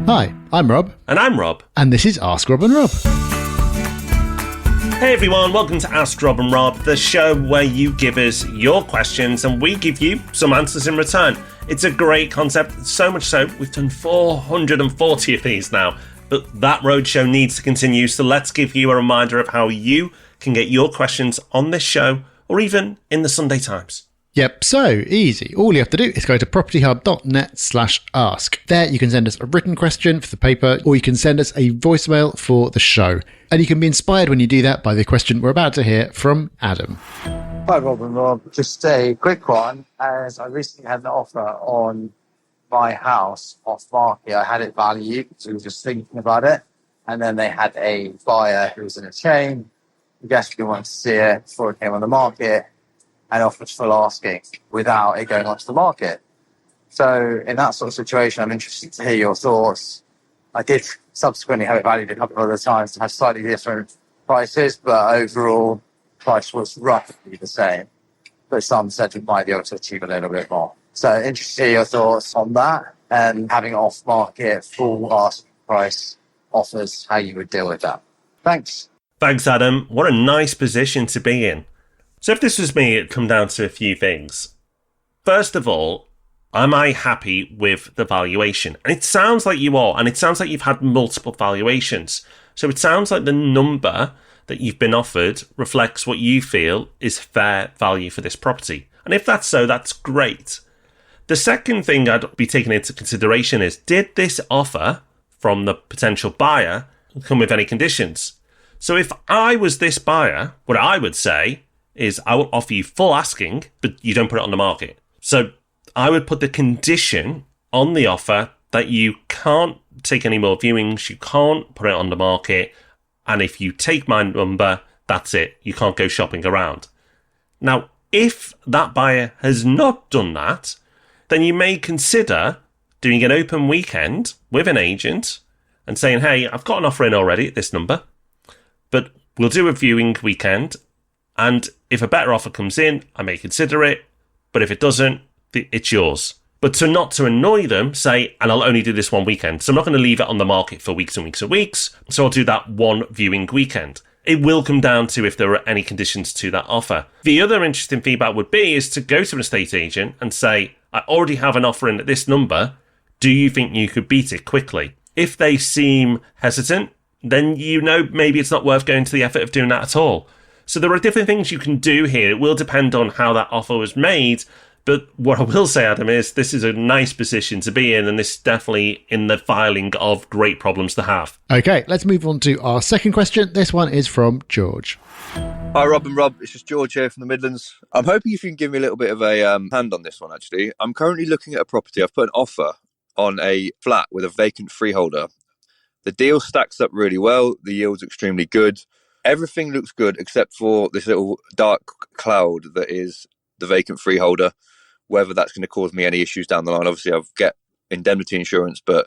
Hi, I'm Rob. And I'm Rob. And this is Ask Rob and Rob. Hey everyone, welcome to Ask Rob and Rob, the show where you give us your questions and we give you some answers in return. It's a great concept, so much so we've done 440 of these now. But that roadshow needs to continue, so let's give you a reminder of how you can get your questions on this show or even in the Sunday Times. Yep, so easy. All you have to do is go to propertyhub.net/ask. There you can send us a written question for the paper, or you can send us a voicemail for the show. And you can be inspired when you do that by the question we're about to hear from Adam. Hi Rob and Rob, just a quick one, as I recently had an offer on my house off market. I had it valued, so we were just thinking about it. And then they had a buyer who was in a chain, who desperately wanted to see it before it came on the market, and offered full asking without it going onto the market. So in that sort of situation, I'm interested to hear your thoughts. I did subsequently have it valued a couple of other times to have slightly different prices, but overall price was roughly the same. But some said we might be able to achieve a little bit more. So interested to hear your thoughts on that and having off-market full asking price offers, how you would deal with that. Thanks. Thanks, Adam. What a nice position to be in. So if this was me, it'd come down to a few things. First of all, am I happy with the valuation? And it sounds like you are, and it sounds like you've had multiple valuations. So it sounds like the number that you've been offered reflects what you feel is fair value for this property. And if that's so, that's great. The second thing I'd be taking into consideration is, did this offer from the potential buyer come with any conditions? So if I was this buyer, what I would say is I will offer you full asking, but you don't put it on the market. So I would put the condition on the offer that you can't take any more viewings, you can't put it on the market, and if you take my number, that's it. You can't go shopping around. Now, if that buyer has not done that, then you may consider doing an open weekend with an agent and saying, hey, I've got an offer in already at this number, but we'll do a viewing weekend. And if a better offer comes in, I may consider it. But if it doesn't, it's yours. But not to annoy them, say, and I'll only do this one weekend. So I'm not going to leave it on the market for weeks and weeks and weeks. So I'll do that one viewing weekend. It will come down to if there are any conditions to that offer. The other interesting feedback would be is to go to an estate agent and say, I already have an offer in at this number. Do you think you could beat it quickly? If they seem hesitant, then you know maybe it's not worth going to the effort of doing that at all. So there are different things you can do here. It will depend on how that offer was made. But what I will say, Adam, is this is a nice position to be in, and this is definitely in the filing of great problems to have. Okay, let's move on to our second question. This one is from George. Hi, Rob and Rob. It's just George here from the Midlands. I'm hoping if you can give me a little bit of a hand on this one, actually. I'm currently looking at a property. I've put an offer on a flat with a vacant freeholder. The deal stacks up really well. The yield's extremely good. Everything looks good except for this little dark cloud that is the vacant freeholder. Whether that's going to cause me any issues down the line. Obviously, I've get indemnity insurance, but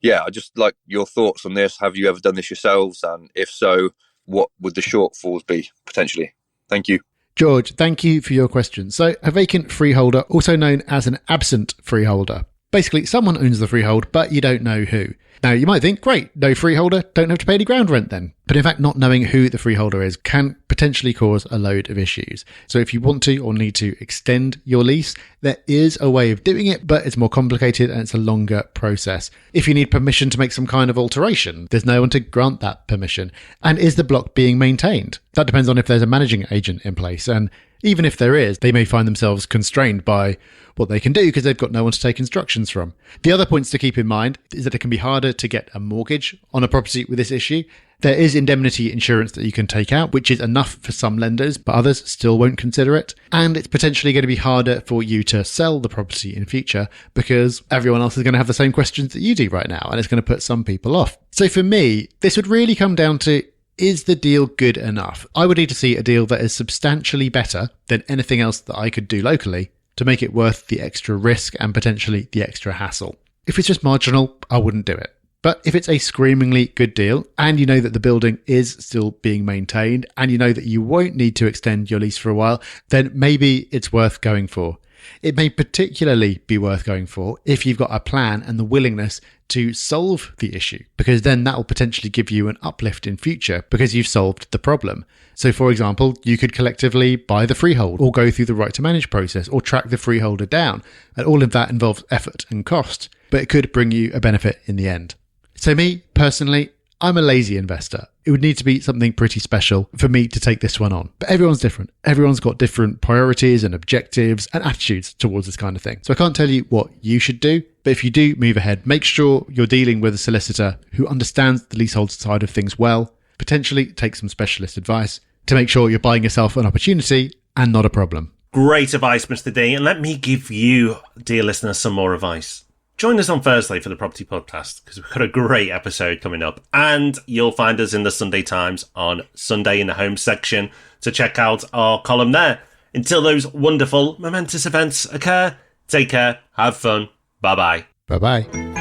yeah, I just like your thoughts on this. Have you ever done this yourselves? And if so, what would the shortfalls be potentially? Thank you. George, thank you for your question. So a vacant freeholder, also known as an absent freeholder. Basically, someone owns the freehold, but you don't know who. Now, you might think, great, no freeholder, don't have to pay any ground rent then. But in fact, not knowing who the freeholder is can potentially cause a load of issues. So if you want to or need to extend your lease, there is a way of doing it, but it's more complicated and it's a longer process. If you need permission to make some kind of alteration, there's no one to grant that permission. And is the block being maintained? That depends on if there's a managing agent in place. And even if there is, they may find themselves constrained by what they can do because they've got no one to take instructions from. The other points to keep in mind is that it can be harder to get a mortgage on a property with this issue. There is indemnity insurance that you can take out, which is enough for some lenders, but others still won't consider it. And it's potentially going to be harder for you to sell the property in future because everyone else is going to have the same questions that you do right now, and it's going to put some people off. So for me, this would really come down to, is the deal good enough? I would need to see a deal that is substantially better than anything else that I could do locally to make it worth the extra risk and potentially the extra hassle. If it's just marginal, I wouldn't do it. But if it's a screamingly good deal and you know that the building is still being maintained and you know that you won't need to extend your lease for a while, then maybe it's worth going for. It may particularly be worth going for if you've got a plan and the willingness to solve the issue, because then that will potentially give you an uplift in future because you've solved the problem. So for example, you could collectively buy the freehold or go through the right to manage process or track the freeholder down. And all of that involves effort and cost, but it could bring you a benefit in the end. So me, personally, I'm a lazy investor. It would need to be something pretty special for me to take this one on. But everyone's different. Everyone's got different priorities and objectives and attitudes towards this kind of thing. So I can't tell you what you should do, but if you do move ahead, make sure you're dealing with a solicitor who understands the leasehold side of things well, potentially take some specialist advice to make sure you're buying yourself an opportunity and not a problem. Great advice, Mr. D. And let me give you, dear listeners, some more advice. Join us on Thursday for the Property Podcast, because we've got a great episode coming up. And you'll find us in the Sunday Times on Sunday in the home section to check out our column there. Until those wonderful, momentous events occur, take care, have fun, bye-bye. Bye-bye.